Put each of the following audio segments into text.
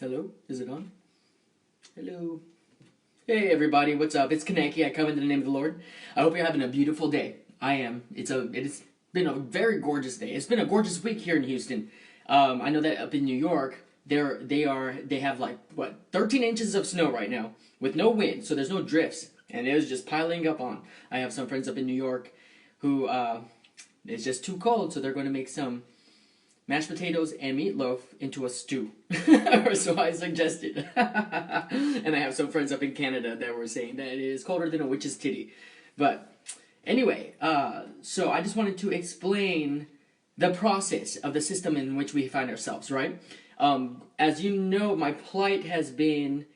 Hello? Is it on? Hello? Hey everybody, what's up? It's Keneke. I come in the name of the Lord. I hope you're having a beautiful day. I am. It has been a very gorgeous day. It's been a gorgeous week here in Houston. I know that up in New York, they have like, what, 13 inches of snow right now with no wind, so there's no drifts. And it was just piling up on. I have some friends up in New York who, it's just too cold, so they're going to make some mashed potatoes and meatloaf into a stew. So I suggested. And I have some friends up in Canada that were saying that it is colder than a witch's titty. But anyway, so I just wanted to explain the process of the system in which we find ourselves, right? As you know, my plight has been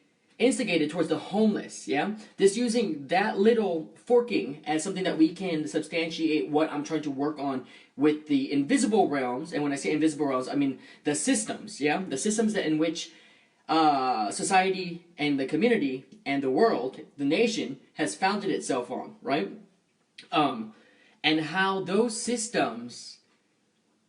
instigated towards the homeless, yeah? This using that little forking as something that we can substantiate what I'm trying to work on with the invisible realms. And when I say invisible realms, I mean the systems, yeah? The systems that in which society and the community and the world, the nation, has founded itself on, right? And how those systems,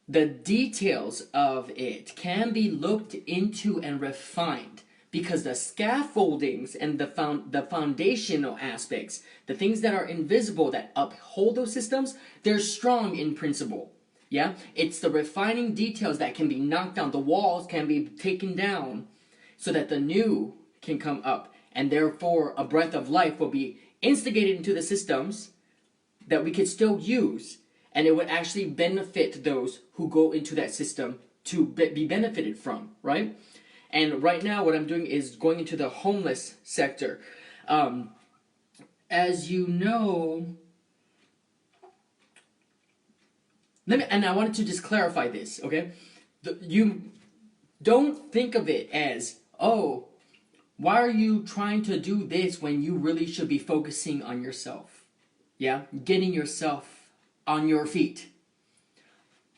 the details of it can be looked into and refined. Because the scaffoldings and the foundational aspects, the things that are invisible that uphold those systems, they're strong in principle. Yeah? It's the refining details that can be knocked down. The walls can be taken down so that the new can come up. And therefore, a breath of life will be instigated into the systems that we could still use. And it would actually benefit those who go into that system to be benefited from, right? And right now, what I'm doing is going into the homeless sector. As you know, and I wanted to just clarify this, okay? You don't think of it as, oh, why are you trying to do this when you really should be focusing on yourself? Yeah, getting yourself on your feet.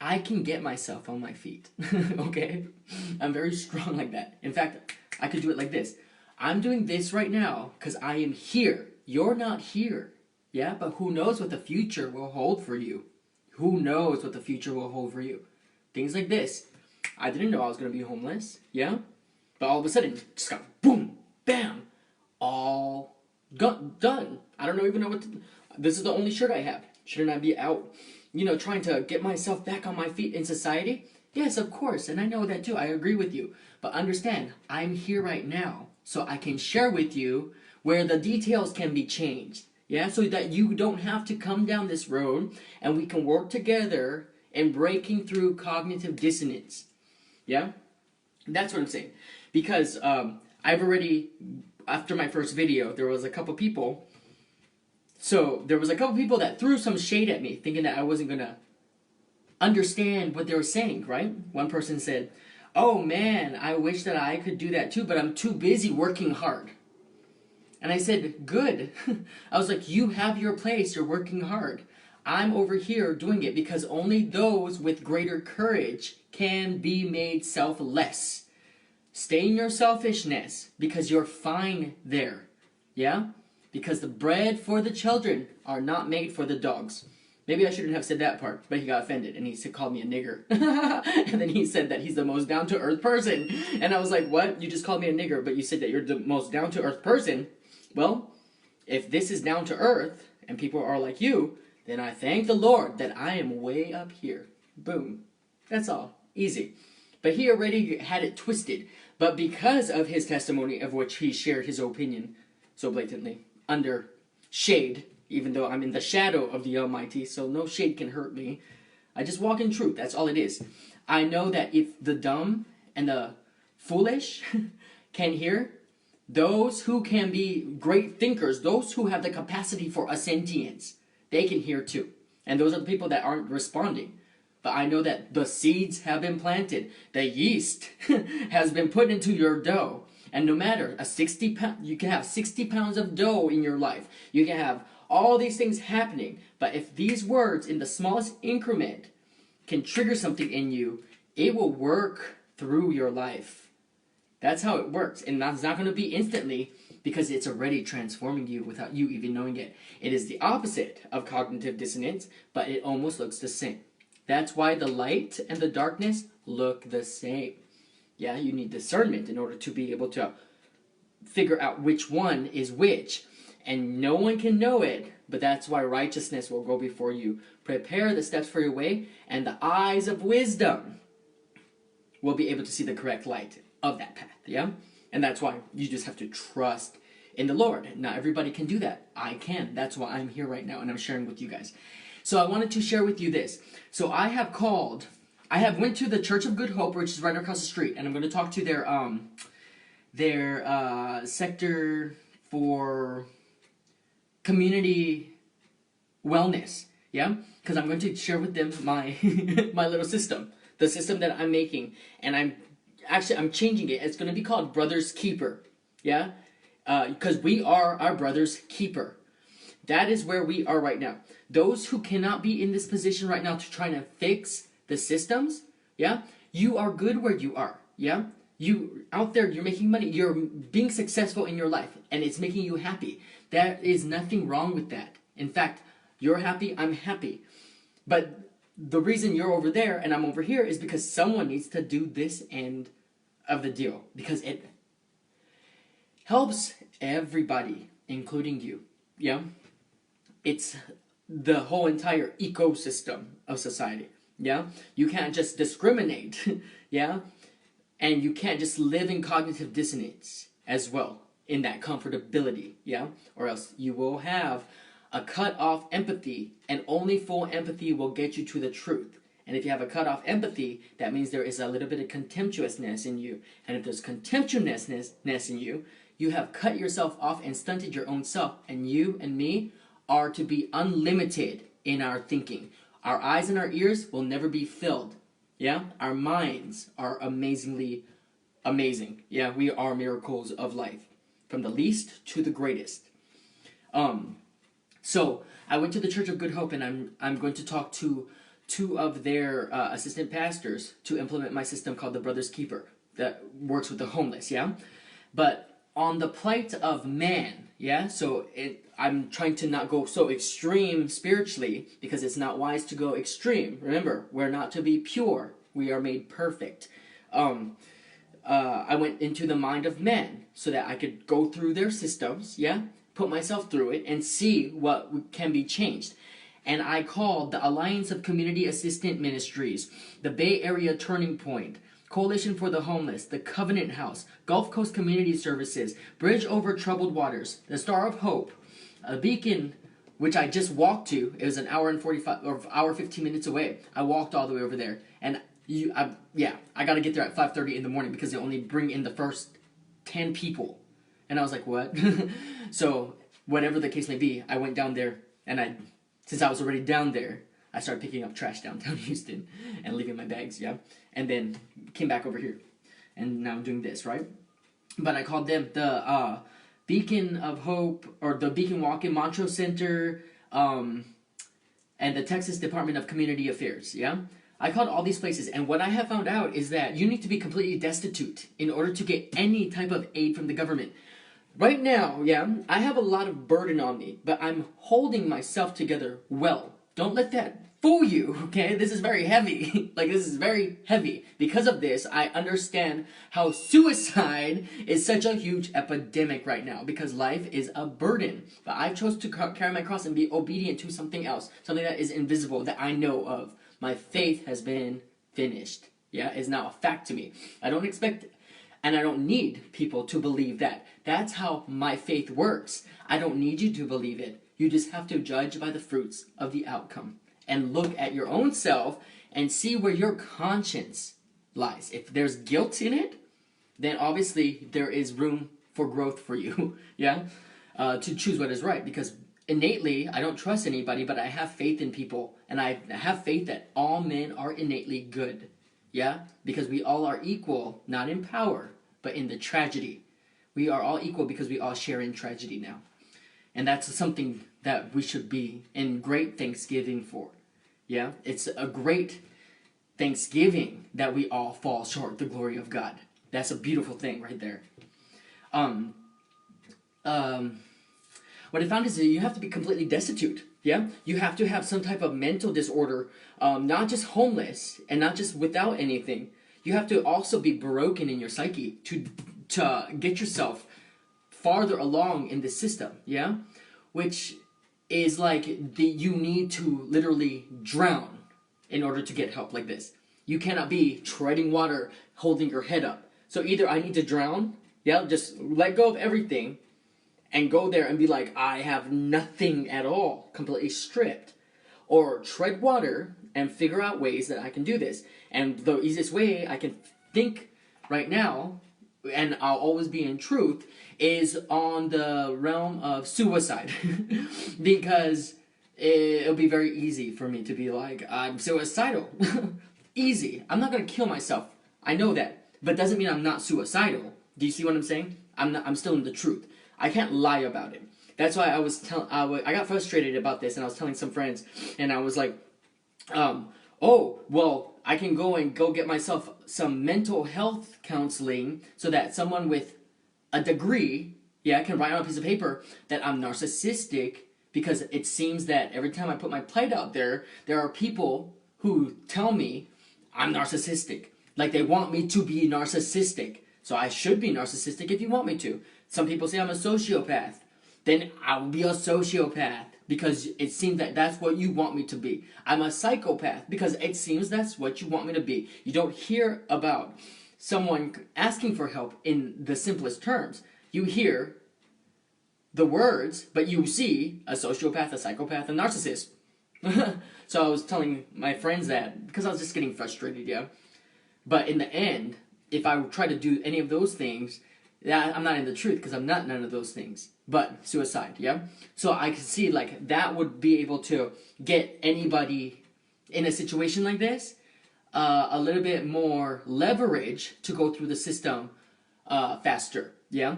I can get myself on my feet, okay? I'm very strong like that. In fact, I could do it like this. I'm doing this right now because I am here. You're not here, yeah? But who knows what the future will hold for you? Who knows what the future will hold for you? Things like this. I didn't know I was going to be homeless, yeah? But all of a sudden, just got boom, bam, all done. I don't even know what to... This is the only shirt I have. Shouldn't I be out, you know, trying to get myself back on my feet in society? Yes, of course, and I know that too. I agree with you. But understand, I'm here right now, so I can share with you where the details can be changed. Yeah, so that you don't have to come down this road, and we can work together in breaking through cognitive dissonance. Yeah? That's what I'm saying. Because I've already, after my first video, there was a couple people... So, there was a couple people that threw some shade at me, thinking that I wasn't going to understand what they were saying, right? One person said, oh man, I wish that I could do that too, but I'm too busy working hard. And I said, good. I was like, you have your place, you're working hard. I'm over here doing it because only those with greater courage can be made selfless. Stay in your selfishness because you're fine there. Yeah? Because the bread for the children are not made for the dogs. Maybe I shouldn't have said that part, but he got offended and he called me a nigger. And then he said that he's the most down-to-earth person. And I was like, what? You just called me a nigger, but you said that you're the most down-to-earth person? Well, if this is down-to-earth and people are like you, then I thank the Lord that I am way up here. Boom. That's all. Easy. But he already had it twisted. But because of his testimony, of which he shared his opinion so blatantly, under shade, even though I'm in the shadow of the Almighty, so no shade can hurt me. I just walk in truth, that's all it is. I know that if the dumb and the foolish can hear, those who can be great thinkers, those who have the capacity for a sentience, they can hear too. And those are the people that aren't responding. But I know that the seeds have been planted. The yeast has been put into your dough. And no matter, you can have 60 pounds of dough in your life. You can have all these things happening. But if these words in the smallest increment can trigger something in you, it will work through your life. That's how it works. And that's not going to be instantly because it's already transforming you without you even knowing it. It is the opposite of cognitive dissonance, but it almost looks the same. That's why the light and the darkness look the same. Yeah, you need discernment in order to be able to figure out which one is which. And no one can know it, but that's why righteousness will go before you. Prepare the steps for your way, and the eyes of wisdom will be able to see the correct light of that path, yeah? And that's why you just have to trust in the Lord. Not everybody can do that. I can. That's why I'm here right now, and I'm sharing with you guys. So I wanted to share with you this. So I have went to the Church of Good Hope, which is right across the street, and I'm going to talk to their sector for community wellness, yeah? Because I'm going to share with them my my little system, the system that I'm making, and I'm changing it. It's going to be called Brother's Keeper, yeah? Because we are our brother's keeper. That is where we are right now. Those who cannot be in this position right now to try to fix the systems, yeah? You are good where you are, yeah? You out there, you're making money, you're being successful in your life, and it's making you happy. There is nothing wrong with that. In fact, you're happy, I'm happy. But the reason you're over there and I'm over here is because someone needs to do this end of the deal. Because it helps everybody, including you. Yeah? It's the whole entire ecosystem of society. Yeah? You can't just discriminate. Yeah? And you can't just live in cognitive dissonance as well, in that comfortability, yeah? Or else you will have a cut-off empathy, and only full empathy will get you to the truth. And if you have a cut-off empathy, that means there is a little bit of contemptuousness in you. And if there's contemptuousness in you, you have cut yourself off and stunted your own self. And you and me are to be unlimited in our thinking. Our eyes and our ears will never be filled. Yeah, our minds are amazingly amazing. Yeah, we are miracles of life, from the least to the greatest. So I went to the Church of Good Hope, and I'm going to talk to two of their assistant pastors to implement my system called the Brother's Keeper that works with the homeless. Yeah, but on the plight of man. Yeah, so I'm trying to not go so extreme spiritually, because it's not wise to go extreme. Remember, we're not to be pure. We are made perfect. I went into the mind of men so that I could go through their systems, yeah, put myself through it, and see what can be changed. And I called the Alliance of Community Assistant Ministries, the Bay Area Turning Point, Coalition for the Homeless, the Covenant House, Gulf Coast Community Services, Bridge Over Troubled Waters, the Star of Hope, a Beacon, which I just walked to. It was an hour and 15 minutes away. I walked all the way over there. And I got to get there at 5:30 in the morning because they only bring in the first 10 people. And I was like, what? So whatever the case may be, I went down there, and since I was already down there, I started picking up trash downtown Houston and leaving my bags, yeah? And then came back over here. And now I'm doing this, right? But I called them the Beacon of Hope, or the Beacon Walk-In Montrose Center, and the Texas Department of Community Affairs, yeah? I called all these places, and what I have found out is that you need to be completely destitute in order to get any type of aid from the government. Right now, yeah, I have a lot of burden on me, but I'm holding myself together well. Don't let that fool you, okay? This is very heavy. This is very heavy. Because of this, I understand how suicide is such a huge epidemic right now, because life is a burden. But I chose to carry my cross and be obedient to something else, something that is invisible, that I know of. My faith has been finished. Yeah, is now a fact to me. I don't expect, and I don't need people to believe that. That's how my faith works. I don't need you to believe it. You just have to judge by the fruits of the outcome and look at your own self and see where your conscience lies. If there's guilt in it, then obviously there is room for growth for you, yeah, to choose what is right. Because innately, I don't trust anybody, but I have faith in people, and I have faith that all men are innately good, yeah, because we all are equal, not in power, but in the tragedy. We are all equal because we all share in tragedy now. And that's something that we should be in great thanksgiving for. Yeah? It's a great thanksgiving that we all fall short of the glory of God. That's a beautiful thing right there. What I found is that you have to be completely destitute. Yeah? You have to have some type of mental disorder, not just homeless and not just without anything. you have to also be broken in your psyche to get yourself farther along in the system, yeah? Which is like you need to literally drown in order to get help like this. You cannot be treading water, holding your head up. So either I need to drown, yeah, just let go of everything and go there and be like, I have nothing at all, completely stripped. Or tread water and figure out ways that I can do this. And the easiest way I can think right now, and I'll always be in truth, is on the realm of suicide. Because it'll be very easy for me to be like, I'm suicidal. Easy. I'm not going to kill myself. I know that. But doesn't mean I'm not suicidal. Do you see what I'm saying? I'm still in the truth. I can't lie about it. That's why I got frustrated about this, and I was telling some friends, and I was like, oh, well, I can go get myself some mental health counseling so that someone with a degree, yeah, can write on a piece of paper that I'm narcissistic, because it seems that every time I put my plight out there, there are people who tell me I'm narcissistic. Like they want me to be narcissistic. So I should be narcissistic if you want me to. Some people say I'm a sociopath. Then I'll be a sociopath because it seems that that's what you want me to be. I'm a psychopath because it seems that's what you want me to be. You don't hear about someone asking for help in the simplest terms. You hear the words, but you see a sociopath, a psychopath, a narcissist. So I was telling my friends that because I was just getting frustrated, yeah. But in the end, if I try to do any of those things, I'm not in the truth because I'm not none of those things. But suicide, yeah? So I could see like that would be able to get anybody in a situation like this a little bit more leverage to go through the system faster, yeah?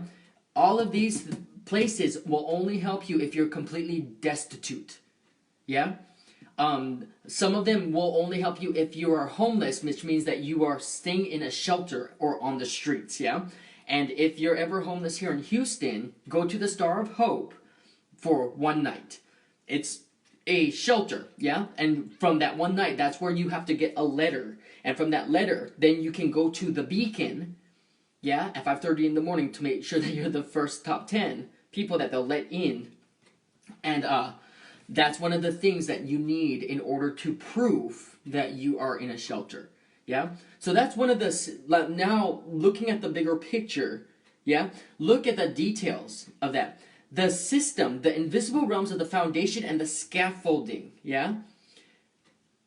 All of these places will only help you if you're completely destitute, yeah? Some of them will only help you if you are homeless, which means that you are staying in a shelter or on the streets, yeah? And if you're ever homeless here in Houston, go to the Star of Hope for one night. It's a shelter, yeah? And from that one night, that's where you have to get a letter. And from that letter, then you can go to the Beacon, yeah, at 5:30 in the morning to make sure that you're the first top 10 people that they'll let in. And that's one of the things that you need in order to prove that you are in a shelter. Yeah? So that's one of the, now looking at the bigger picture, yeah? Look at the details of that. The system, the invisible realms of the foundation and the scaffolding, yeah?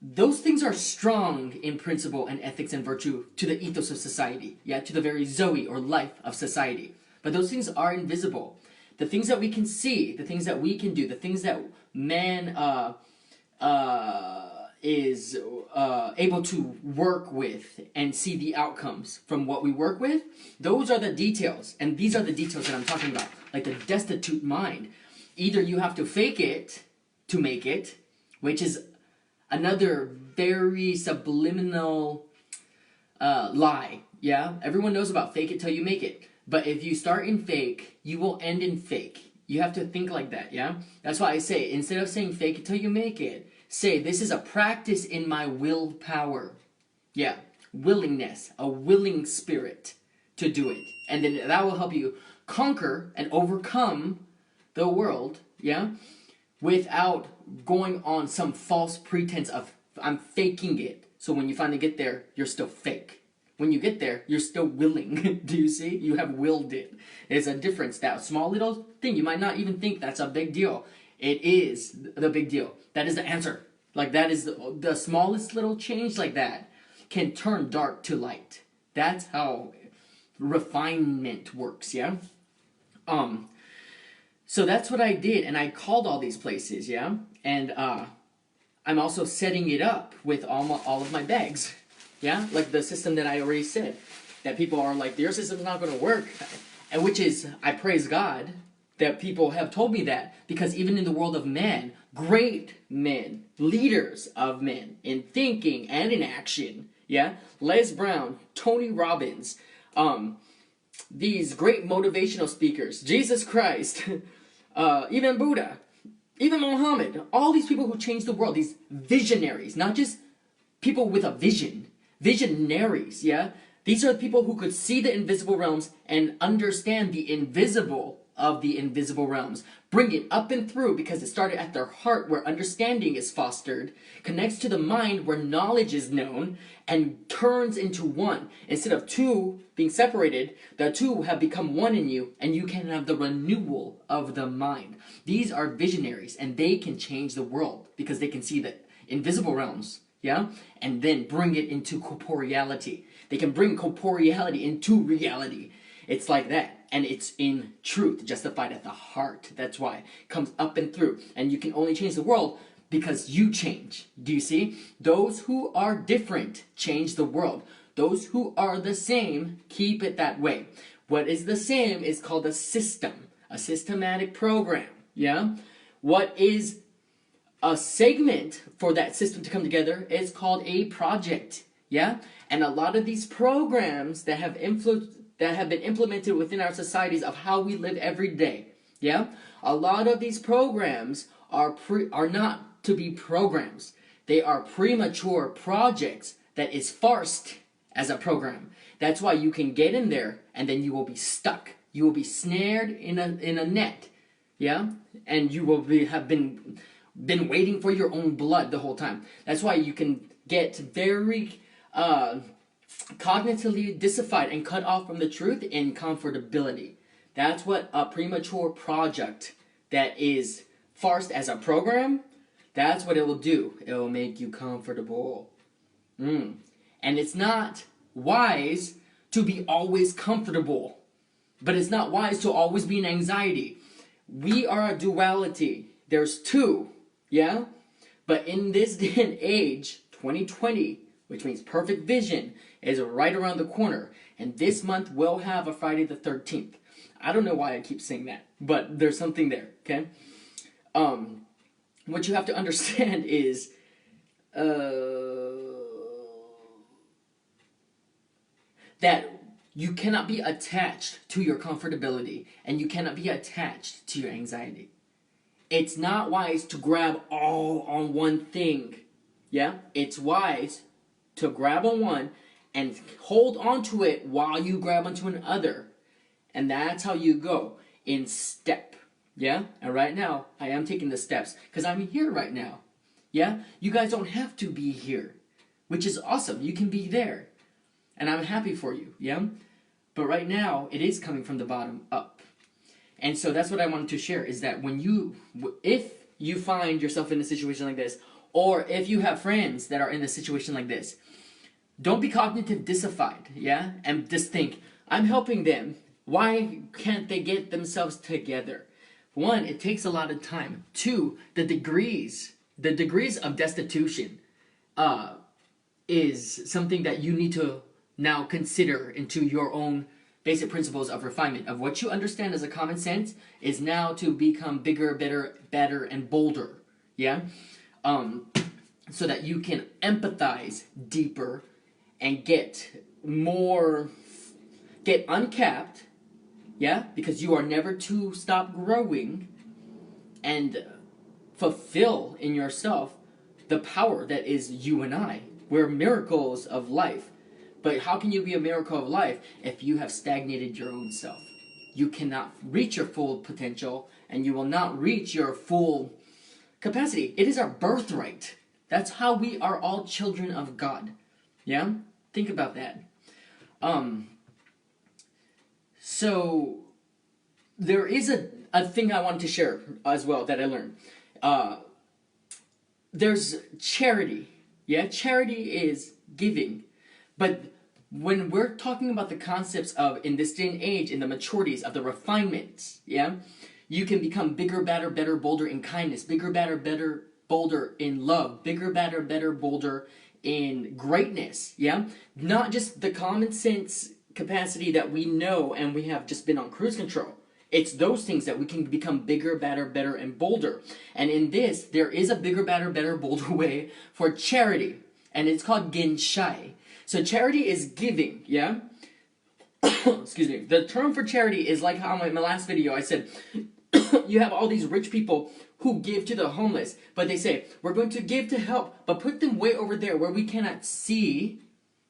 Those things are strong in principle and ethics and virtue to the ethos of society, yeah? To the very Zoe or life of society. But those things are invisible. The things that we can see, the things that we can do, the things that man is able to work with and see the outcomes from what we work with, those are the details. And these are the details that I'm talking about. Like the destitute mind. Either you have to fake it to make it, which is another very subliminal lie. Yeah? Everyone knows about fake it till you make it. But if you start in fake, you will end in fake. You have to think like that, yeah? That's why I say, instead of saying fake it till you make it, say, this is a practice in my willpower. Yeah, willingness, a willing spirit to do it. And then that will help you conquer and overcome the world, yeah? Without going on some false pretense of, I'm faking it. So when you finally get there, you're still fake. When you get there, you're still willing. Do you see? You have willed it. There's a difference. That small little thing, you might not even think that's a big deal. It is the big deal. That is the answer. Like that is the smallest little change like that can turn dark to light. That's how refinement works, yeah? So that's what I did, and I called all these places, yeah? And I'm also setting it up with all of my bags. Yeah, like the system that I already said, that people are like, your system's not going to work, and which is, I praise God that people have told me that, because even in the world of men, great men, leaders of men, in thinking and in action, yeah, Les Brown, Tony Robbins, these great motivational speakers, Jesus Christ, even Buddha, even Muhammad, all these people who changed the world, these visionaries, not just people with a vision, Visionaries, yeah? These are the people who could see the invisible realms and understand the invisible of the invisible realms. Bring it up and through because it started at their heart where understanding is fostered, connects to the mind where knowledge is known, and turns into one. Instead of two being separated, the two have become one in you, and you can have the renewal of the mind. These are visionaries, and they can change the world because they can see the invisible realms, yeah? And then bring it into corporeality. They can bring corporeality into reality. It's like that. And it's in truth, justified at the heart. That's why it comes up and through. And you can only change the world because you change. Do you see? Those who are different change the world. Those who are the same keep it that way. What is the same is called a system, a systematic program. Yeah? What is a segment for that system to come together is called a project. Yeah? And a lot of these programs that have been implemented within our societies of how we live every day. Yeah? A lot of these programs are not to be programs. They are premature projects that is farced as a program. That's why you can get in there and then you will be stuck. You will be snared in a net. Yeah? And you will have been waiting for your own blood the whole time. That's why you can get very cognitively dissified and cut off from the truth in comfortability. That's what a premature project that is farced as a program, that's what it will do. It will make you comfortable. And it's not wise to be always comfortable, but it's not wise to always be in anxiety. We are a duality. There's two, yeah? But in this day and age, 2020, which means perfect vision, is right around the corner. And this month we'll have a Friday the 13th. I don't know why I keep saying that, but there's something there, okay? What you have to understand is that you cannot be attached to your comfortability, and you cannot be attached to your anxiety. It's not wise to grab all on one thing, yeah? It's wise to grab on one and hold on to it while you grab onto another. And that's how you go in step. Yeah? And right now, I am taking the steps because I'm here right now. Yeah? You guys don't have to be here, which is awesome. You can be there. And I'm happy for you. Yeah? But right now, it is coming from the bottom up. And so that's what I wanted to share is that if you find yourself in a situation like this, or if you have friends that are in a situation like this, don't be cognitive dissified, yeah? And just think, I'm helping them. Why can't they get themselves together? One, it takes a lot of time. Two, the degrees of destitution is something that you need to now consider into your own basic principles of refinement. Of what you understand as a common sense is now to become bigger, better, and bolder, yeah? So that you can empathize deeper and get uncapped, yeah? Because you are never to stop growing and fulfill in yourself the power that is you and I. We're miracles of life. But how can you be a miracle of life if you have stagnated your own self? You cannot reach your full potential, and you will not reach your full capacity. It is our birthright. That's how we are all children of God. Yeah? Think about that. So there is a thing I wanted to share as well that I learned. There's charity. Yeah? Charity is giving. But when we're talking about the concepts of, in this day and age, in the maturities of the refinements, yeah? You can become bigger, badder, better, bolder in kindness. Bigger, badder, better, bolder in love. Bigger, badder, better, bolder in greatness, yeah? Not just the common sense capacity that we know and we have just been on cruise control. It's those things that we can become bigger, badder, better, and bolder. And in this, there is a bigger, badder, better, bolder way for charity. And it's called genshai. So charity is giving, yeah? Excuse me. The term for charity is like how in my last video I said, you have all these rich people who give to the homeless, but they say, we're going to give to help, but put them way over there where we cannot see,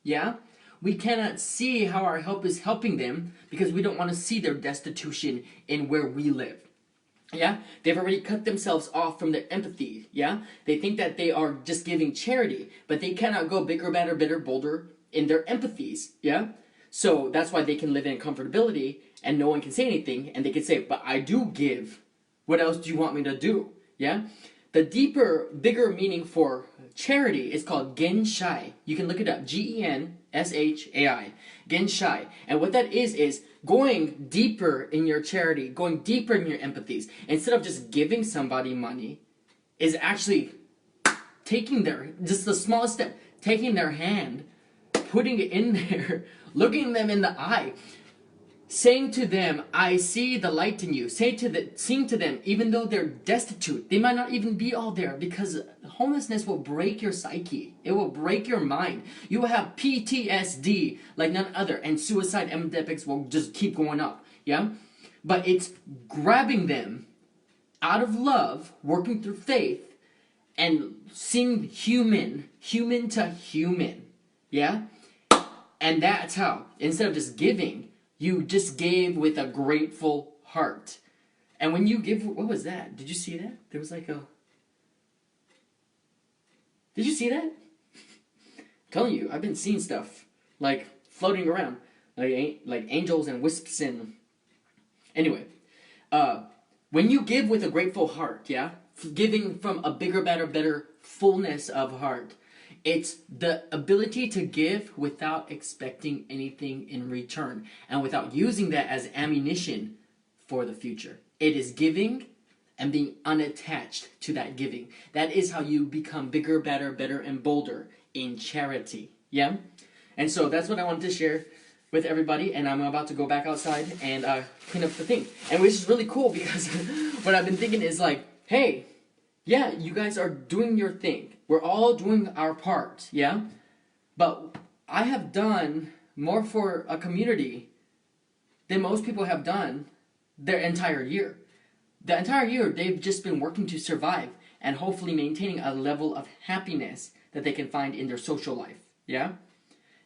yeah? We cannot see how our help is helping them because we don't want to see their destitution in where we live. Yeah, they've already cut themselves off from their empathy. Yeah, they think that they are just giving charity, but they cannot go bigger, better, bitter, bolder in their empathies. Yeah, so that's why they can live in comfortability and no one can say anything, and they can say, "But I do give. What else do you want me to do?" Yeah, the deeper, bigger meaning for charity is called genshai. You can look it up. Genshai. Genshai, and what that is going deeper in your charity, going deeper in your empathies. Instead of just giving somebody money, is actually taking just the smallest step, taking their hand, putting it in there, looking them in the eye, saying to them, "I see the light in you." Saying to them, even though they're destitute, they might not even be all there, because homelessness will break your psyche. It will break your mind. You will have PTSD like none other, and suicide epidemics will just keep going up. Yeah, but it's grabbing them out of love, working through faith, and seeing human to human. Yeah, and that's how, instead of just giving, you just gave with a grateful heart. And when you give, what was that? Did you see that? There was like a... Did you see that? I'm telling you, I've been seeing stuff like floating around, like angels and wisps and... Anyway, when you give with a grateful heart, yeah? Giving from a bigger, better fullness of heart, it's the ability to give without expecting anything in return and without using that as ammunition for the future. It is giving and being unattached to that giving. That is how you become bigger, better, and bolder in charity. Yeah? And so that's what I wanted to share with everybody, and I'm about to go back outside and clean up the thing. And which is really cool, because what I've been thinking is like, hey, yeah, you guys are doing your thing. We're all doing our part, yeah? But I have done more for a community than most people have done their entire year. The entire year, they've just been working to survive and hopefully maintaining a level of happiness that they can find in their social life, yeah?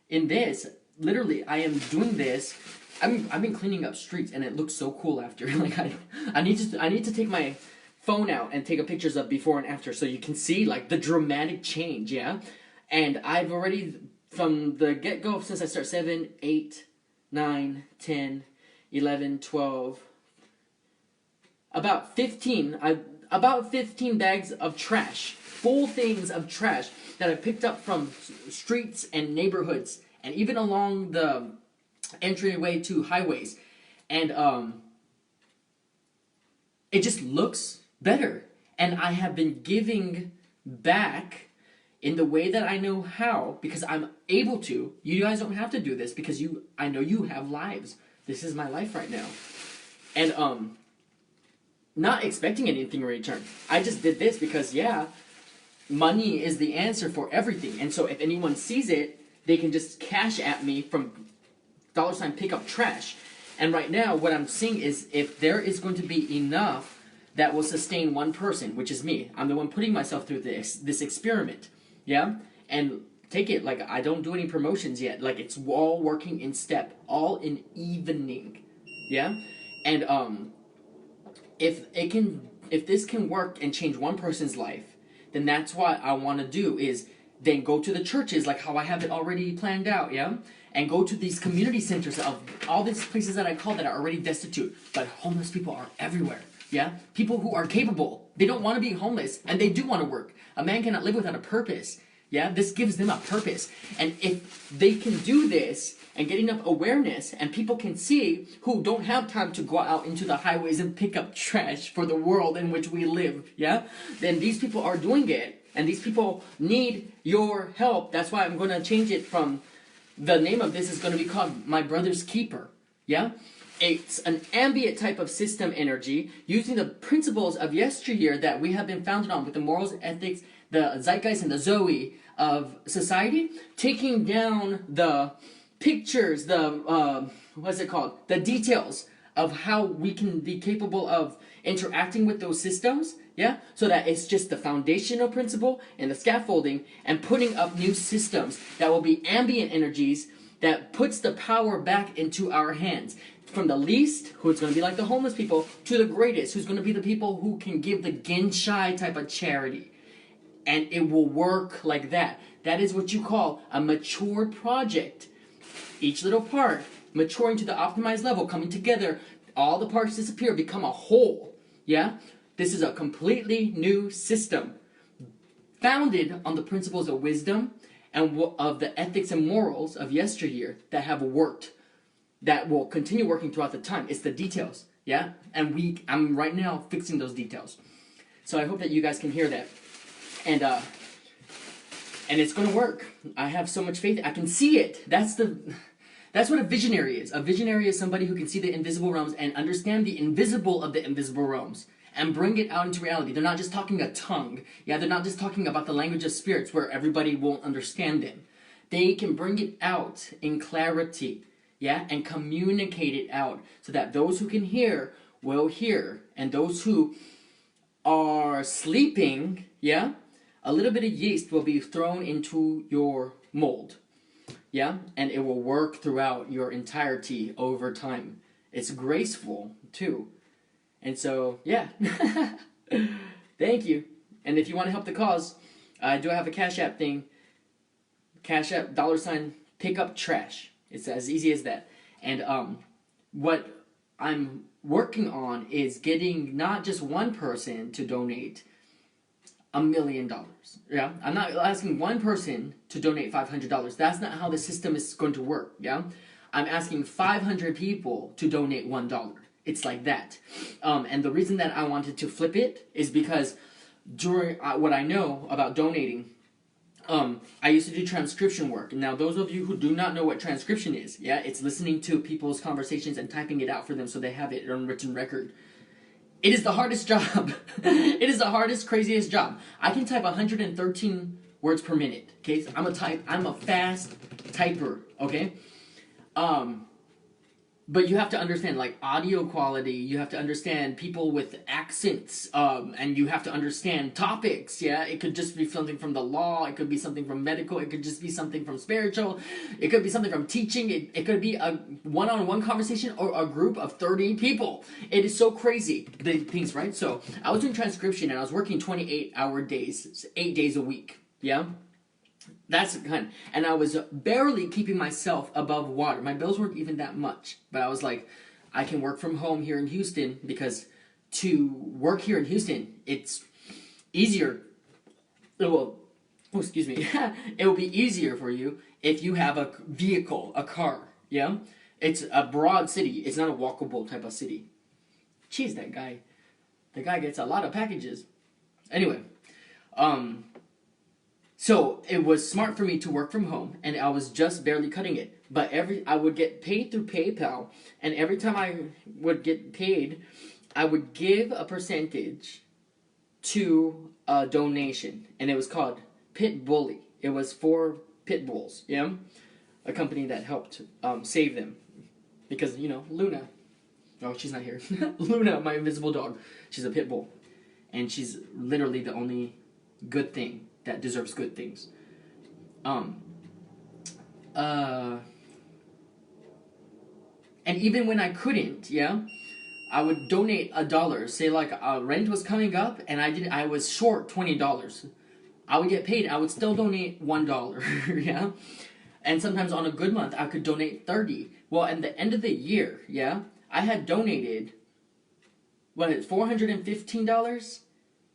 In this, literally, I am doing this. I've been cleaning up streets, and it looks so cool after. Like I need to take my phone out and take a pictures of before and after so you can see like the dramatic change, yeah? And I've already, from the get-go, since I start 7, 8, 9, 10, 11, 12, about 15 bags of trash, full things of trash that I picked up from streets and neighborhoods and even along the entryway to highways. And it just looks better, and I have been giving back in the way that I know how, because I'm able to. You guys don't have to do this because I know you have lives. This is my life right now, and not expecting anything in return. I just did this because, yeah, money is the answer for everything, and so if anyone sees it, they can just cash at me from $pickuptrash. And right now, what I'm seeing is, if there is going to be enough that will sustain one person, which is me. I'm the one putting myself through this experiment, yeah? And take it, like, I don't do any promotions yet. Like, it's all working in step, all in evening, yeah? And if this can work and change one person's life, then that's what I want to do, is then go to the churches, like how I have it already planned out, yeah? And go to these community centers of all these places that I call that are already destitute, but homeless people are everywhere. Yeah? People who are capable. They don't want to be homeless, and they do want to work. A man cannot live without a purpose. Yeah? This gives them a purpose. And if they can do this and get enough awareness, and people can see, who don't have time to go out into the highways and pick up trash for the world in which we live, yeah? Then these people are doing it, and these people need your help. That's why I'm going to change it from, the name of this is going to be called My Brother's Keeper. Yeah? It's an ambient type of system energy using the principles of yesteryear that we have been founded on, with the morals, ethics, the zeitgeist, and the Zoe of society, taking down the pictures, the, what's it called? The details of how we can be capable of interacting with those systems, yeah? So that it's just the foundational principle and the scaffolding and putting up new systems that will be ambient energies that puts the power back into our hands. From the least, who's going to be like the homeless people, to the greatest, who's going to be the people who can give the Genshai type of charity. And it will work like that. That is what you call a matured project. Each little part maturing to the optimized level, coming together, all the parts disappear, become a whole. Yeah? This is a completely new system, founded on the principles of wisdom and of the ethics and morals of yesteryear that have worked, that will continue working throughout the time. It's the details, yeah? And I'm right now fixing those details. So I hope that you guys can hear that. And it's going to work. I have so much faith. I can see it. That's what a visionary is. A visionary is somebody who can see the invisible realms and understand the invisible of the invisible realms and bring it out into reality. They're not just talking a tongue. Yeah, they're not just talking about the language of spirits where everybody won't understand them. They can bring it out in clarity, yeah, and communicate it out so that those who can hear will hear, and those who are sleeping, yeah, a little bit of yeast will be thrown into your mold, yeah, and it will work throughout your entirety over time. It's graceful too. And so, yeah, thank you. And if you want to help the cause, I do have a Cash App thing. Cash App, $ pickuptrash. It's as easy as that. And what I'm working on is getting not just one person to donate $1 million. Yeah, I'm not asking one person to donate $500. That's not how the system is going to work. Yeah, I'm asking 500 people to donate $1. It's like that. And the reason that I wanted to flip it is because during what I know about donating, I used to do transcription work. Now, those of you who do not know what transcription is, yeah, it's listening to people's conversations and typing it out for them so they have it on written record. It is the hardest job. It is the hardest, craziest job. I can type 113 words per minute. Okay, I'm a fast typer. Okay, but you have to understand, like, audio quality. You have to understand people with accents, and you have to understand topics. Yeah, it could just be something from the law. It could be something from medical. It could just be something from spiritual. It could be something from teaching. It could be a one-on-one conversation or a group of 30 people. It is so crazy, the things, right? So I was doing transcription, and I was working 28-hour days, 8 days a week. Yeah. That's the kind. And I was barely keeping myself above water. My bills weren't even that much. But I was like, I can work from home here in Houston because to work here in Houston, it's easier. Well, excuse me. It will be easier for you if you have a vehicle, a car. Yeah? It's a broad city. It's not a walkable type of city. Jeez, that guy. The guy gets a lot of packages. Anyway, so it was smart for me to work from home, and I was just barely cutting it. But I would get paid through PayPal, and every time I would get paid, I would give a percentage to a donation, and it was called Pit Bully. It was for pit bulls, yeah, a company that helped save them, because Luna. Oh, she's not here. Luna, my invisible dog. She's a pit bull, and she's literally the only good thing that deserves good things. And even when I couldn't, yeah, I would donate $1. Say like rent was coming up, and I was short $20. I would get paid. I would still donate $1, yeah. And sometimes on a good month, I could donate 30. Well, at the end of the year, yeah, I had donated $415.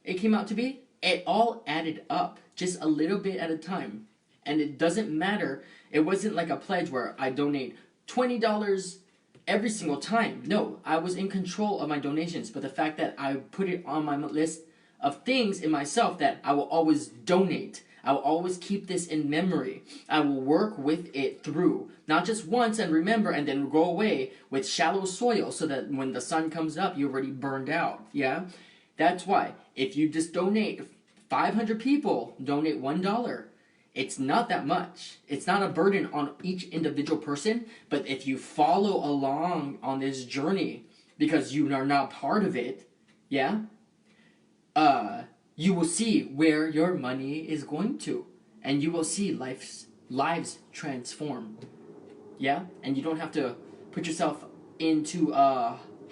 It came out to be. It all added up, just a little bit at a time. And it doesn't matter. It wasn't like a pledge where I donate $20 every single time. No, I was in control of my donations. But the fact that I put it on my list of things in myself that I will always donate. I will always keep this in memory. I will work with it through. Not just once and remember and then go away with shallow soil so that when the sun comes up, you're already burned out. Yeah? That's why. If you just donate 500 people, donate $1. It's not that much. It's not a burden on each individual person, but if you follow along on this journey because you are not part of it, yeah, you will see where your money is going to, and you will see lives transform. Yeah, and you don't have to put yourself into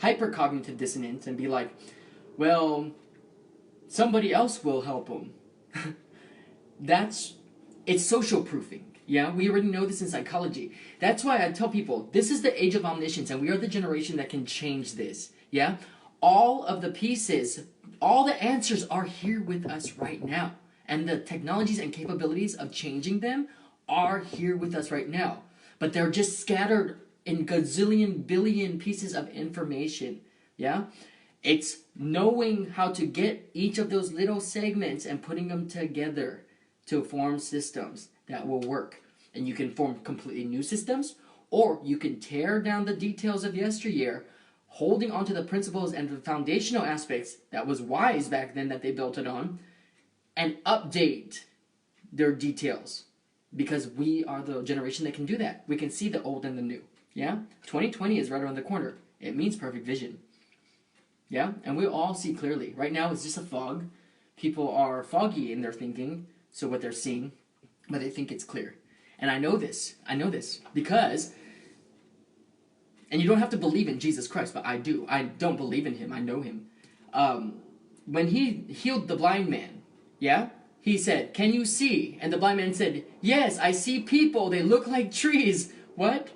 hypercognitive dissonance and be like, well, somebody else will help them. It's social proofing. Yeah, we already know this in psychology. That's why I tell people, this is the age of omniscience, and we are the generation that can change this. Yeah, all of the pieces, all the answers are here with us right now, and the technologies and capabilities of changing them are here with us right now. But they're just scattered in gazillion billion pieces of information. Yeah, it's knowing how to get each of those little segments and putting them together to form systems that will work. And you can form completely new systems, or you can tear down the details of yesteryear, holding onto the principles and the foundational aspects that was wise back then that they built it on, and update their details. Because we are the generation that can do that. We can see the old and the new. Yeah? 2020 is right around the corner. It means perfect vision. Yeah? And we all see clearly. Right now it's just a fog. People are foggy in their thinking, so what they're seeing, but they think it's clear. And I know this. I know this because, and you don't have to believe in Jesus Christ, but I do. I don't believe in him. I know him. When he healed the blind man, yeah? He said, "Can you see?" And the blind man said, "Yes, I see people. They look like trees." What?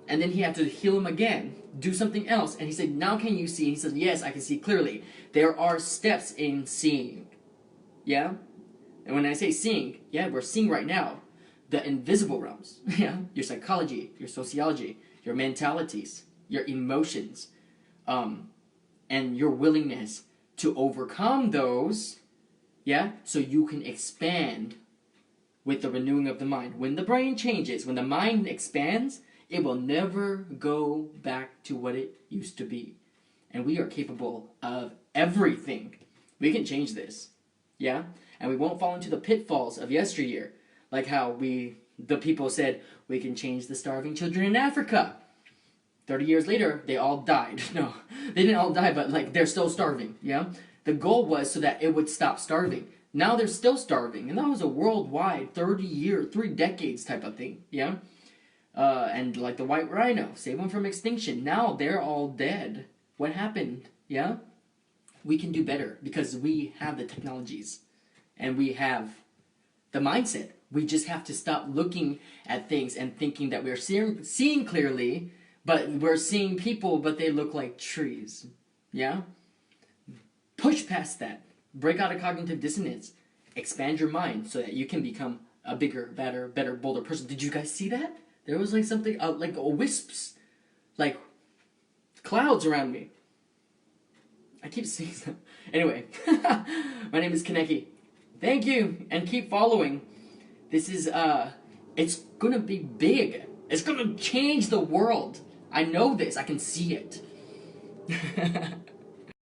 And then he had to heal him again, do something else. And he said, "Now can you see?" And he said, "Yes, I can see clearly." There are steps in seeing. Yeah? And when I say seeing, yeah, we're seeing right now the invisible realms. Yeah? Your psychology, your sociology, your mentalities, your emotions, and your willingness to overcome those. Yeah? So you can expand with the renewing of the mind. When the brain changes, when the mind expands, it will never go back to what it used to be. And we are capable of everything. We can change this. Yeah? And we won't fall into the pitfalls of yesteryear. Like how the people said, we can change the starving children in Africa. 30 years later, they all died. No, they didn't all die, but like they're still starving. Yeah? The goal was so that it would stop starving. Now they're still starving. And that was a worldwide 3 decades type of thing. Yeah? And like the white rhino, save them from extinction. Now they're all dead. What happened? Yeah? We can do better because we have the technologies. And we have the mindset. We just have to stop looking at things and thinking that we're seeing clearly, but we're seeing people, but they look like trees. Yeah? Push past that. Break out of cognitive dissonance. Expand your mind so that you can become a bigger, better, bolder person. Did you guys see that? There was like something, like wisps, like clouds around me. I keep seeing them. Anyway, my name is Keneke. Thank you, and keep following. This is, it's gonna be big. It's gonna change the world. I know this. I can see it.